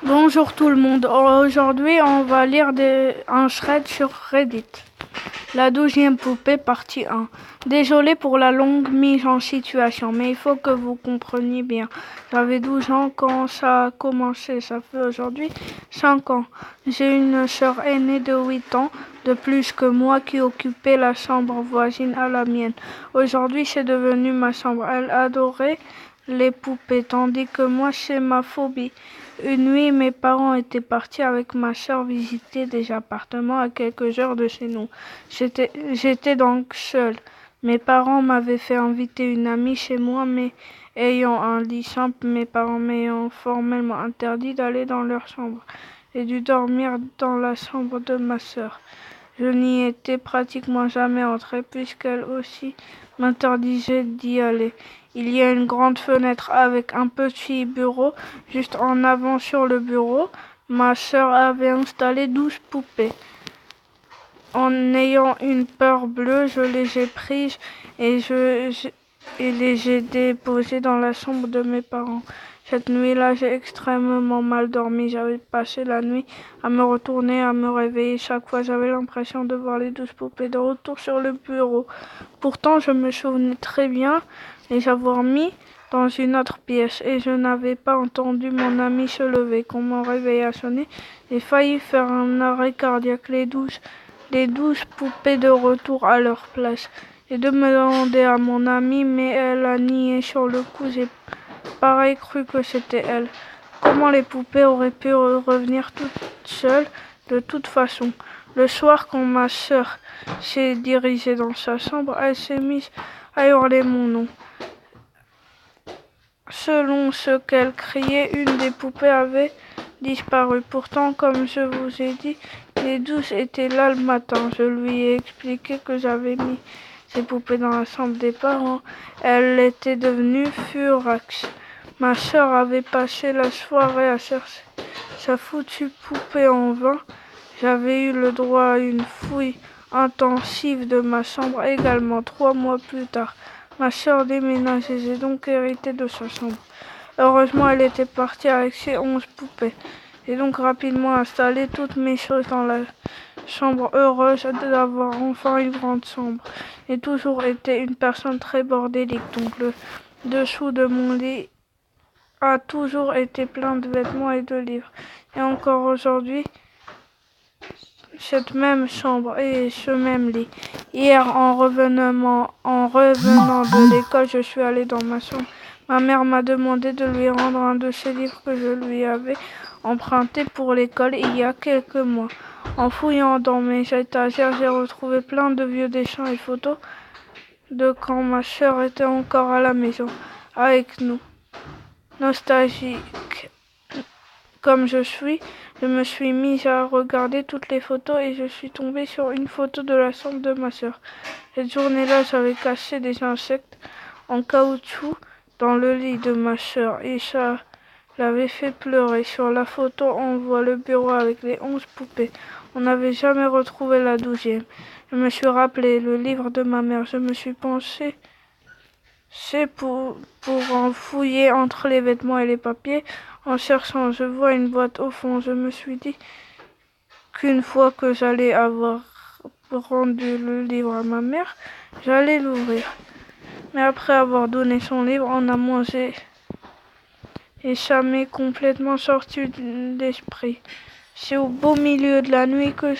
Bonjour tout le monde, aujourd'hui on va lire un thread sur Reddit. La 12e poupée, partie 1. Désolé pour la longue mise en situation, mais il faut que vous compreniez bien. J'avais 12 ans quand ça a commencé, ça fait aujourd'hui 5 ans. J'ai une sœur aînée de 8 ans, de plus que moi, qui occupait la chambre voisine à la mienne. Aujourd'hui c'est devenu ma chambre. Elle adorait les poupées, tandis que moi c'est ma phobie. Une nuit, mes parents étaient partis avec ma sœur visiter des appartements à quelques heures de chez nous. J'étais donc seule. Mes parents m'avaient fait inviter une amie chez moi, mais ayant un lit simple, mes parents m'ayant formellement interdit d'aller dans leur chambre. J'ai dû dormir dans la chambre de ma sœur. Je n'y étais pratiquement jamais entrée puisqu'elle aussi m'interdisait d'y aller. Il y a une grande fenêtre avec un petit bureau juste en avant sur le bureau. Ma sœur avait installé 12 poupées. En ayant une peur bleue, je les ai prises et les ai déposées dans la chambre de mes parents. Cette nuit-là, j'ai extrêmement mal dormi. J'avais passé la nuit à me retourner, à me réveiller. Chaque fois, j'avais l'impression de voir les 12 poupées de retour sur le bureau. Pourtant, je me souvenais très bien les avoir mis dans une autre pièce et je n'avais pas entendu mon ami se lever. Quand mon réveil a sonné, j'ai failli faire un arrêt cardiaque. Les 12 poupées de retour à leur place. J'ai dû me demander à mon amie, mais elle a nié sur le coup. J'ai pareil cru que c'était elle. Comment les poupées auraient pu revenir toutes seules de toute façon? Le soir, quand ma sœur s'est dirigée dans sa chambre, elle s'est mise à hurler mon nom. Selon ce qu'elle criait, une des poupées avait disparu. Pourtant, comme je vous ai dit, les 12 étaient là le matin. Je lui ai expliqué que j'avais mis ces poupées dans la chambre des parents. Elle était devenue furax. Ma sœur avait passé la soirée à chercher sa foutue poupée en vain. J'avais eu le droit à une fouille intensive de ma chambre également 3 mois plus tard. Ma sœur déménageait, j'ai donc hérité de sa chambre. Heureusement, elle était partie avec ses 11 poupées. J'ai donc rapidement installé toutes mes choses dans la chambre, heureuse d'avoir enfin une grande chambre. J'ai toujours été une personne très bordélique, donc le dessous de mon lit a toujours été plein de vêtements et de livres. Et encore aujourd'hui, cette même chambre et ce même lit. Hier, en revenant de l'école, je suis allée dans ma chambre. Ma mère m'a demandé de lui rendre un de ses livres que je lui avais emprunté pour l'école il y a quelques mois. En fouillant dans mes étagères, j'ai retrouvé plein de vieux dessins et photos de quand ma sœur était encore à la maison avec nous. Nostalgique comme je me suis mise à regarder toutes les photos et je suis tombée sur une photo de la chambre de ma sœur. Cette journée-là, j'avais caché des insectes en caoutchouc dans le lit de ma sœur et ça l'avait fait pleurer. Sur la photo, on voit le bureau avec les 11 poupées. On n'avait jamais retrouvé la 12e. Je me suis rappelé le livre de ma mère. Je me suis pensée c'est pour en fouiller entre les vêtements et les papiers. En cherchant, je vois une boîte au fond. Je me suis dit qu'une fois que j'allais avoir rendu le livre à ma mère, j'allais l'ouvrir. Mais après avoir donné son livre, on a mangé et ça m'est complètement sorti de l'esprit. C'est au beau milieu de la nuit que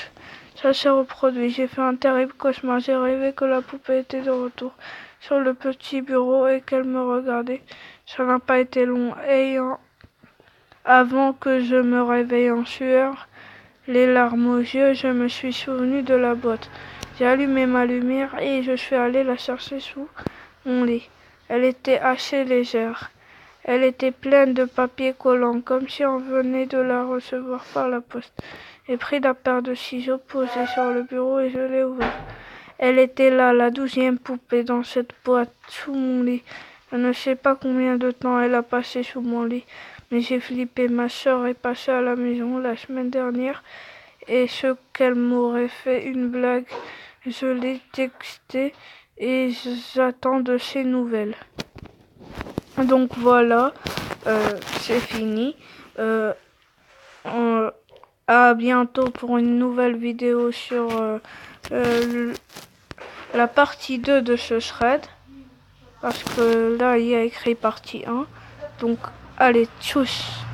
ça s'est reproduit. J'ai fait un terrible cauchemar. J'ai rêvé que la poupée était de retour sur le petit bureau et qu'elle me regardait. Ça n'a pas été long. Avant que je me réveille en sueur, les larmes aux yeux, je me suis souvenu de la boîte. J'ai allumé ma lumière et je suis allée la chercher sous mon lit. Elle était assez légère. Elle était pleine de papier collant, comme si on venait de la recevoir par la poste. J'ai pris la paire de ciseaux posée sur le bureau et je l'ai ouverte. Elle était là, la 12e poupée, dans cette boîte, sous mon lit. Je ne sais pas combien de temps elle a passé sous mon lit, mais j'ai flippé. Ma sœur est passée à la maison la semaine dernière et ce qu'elle m'aurait fait une blague, je l'ai texté et j'attends de ses nouvelles. Donc voilà, c'est fini. À bientôt pour une nouvelle vidéo sur la partie 2 de ce thread. Parce que là, il y a écrit partie 1. Donc, allez, tchuss!